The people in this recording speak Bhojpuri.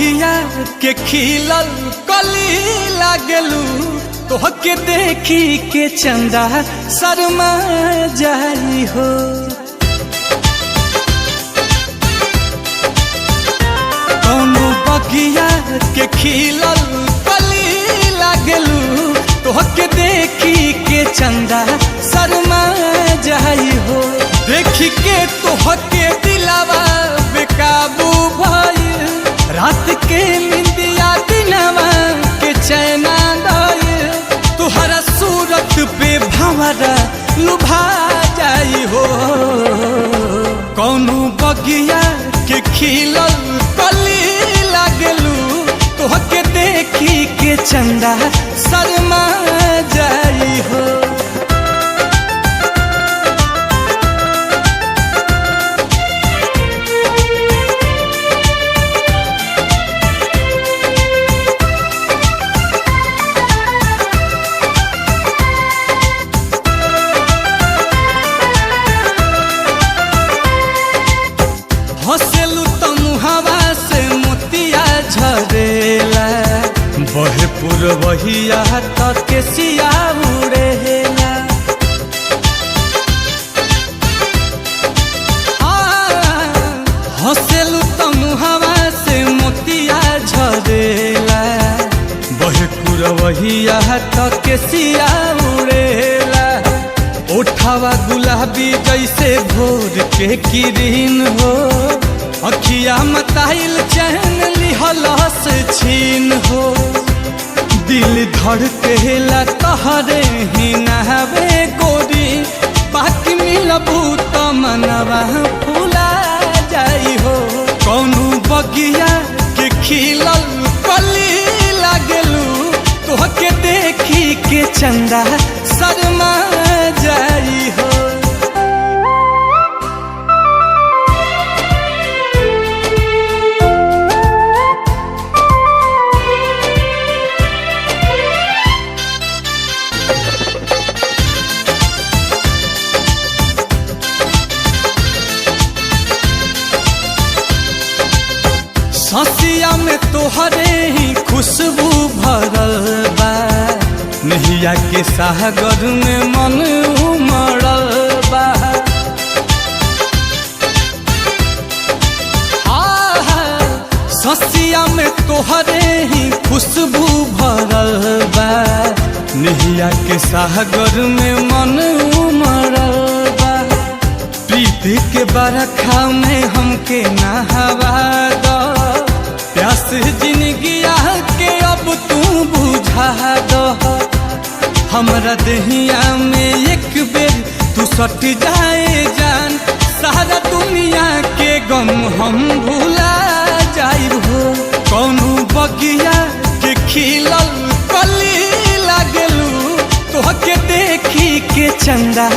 बगिया के खिलल कली लागलू, तोहके देखी के चंदा शर्मा जाई हो। कौनो बगिया के खिलल कली लागलू, तोहके देखी के चंदा शर्मा जाई हो। देखी के तोहके दिलावा बेकाबू भइल, रात के निंदिया दिनवा के चैना गइल, तुहरा सूरत पे भंवरा लुभा जाई हो। कौनो बगिया के खिलल कली लागलू, तोहके देखी के चंदा शर्मा जाई हो। हंसेलू तो मुहावा से मोतिया झरेला, बहे पुरवहिया तक के सिया उड़ेला। हंसेलू तो मुहावा से मोतिया झरेला, बहे पुरवहिया तक के सिया उड़ेला। ओठावा गुलाबी जैसे भोर के किरीन हो, अखिया मताइल चैन लिहलस छीन हो। दिल धड़केला तहरे ही नहवे गोरी, बाकी मिलबू तो मनवा फूला जाई हो। कौनो बगिया के खिलल कली लागलू, तोहके देखी के चंदा शर्मा जाई हो। हंसिया में तोहरे ही खुशबू भरल बा, नैया के सागर में मन उमड़ल बा। हंसिया में तोहरे ही खुशबू भरल बा, नैया के सागर में मन उमड़ल बा। प्रीति के बरखा में हमके नहवा दो, प्यास जिंदगिया के अब तू बुझा दो। हमरा देहिया में एक बेर तू सट जाए जान, सारा दुनिया के गम हम भुला जाई हो। कौनो बगिया के खिलल कली लागलू, तोहके देखी के चंदा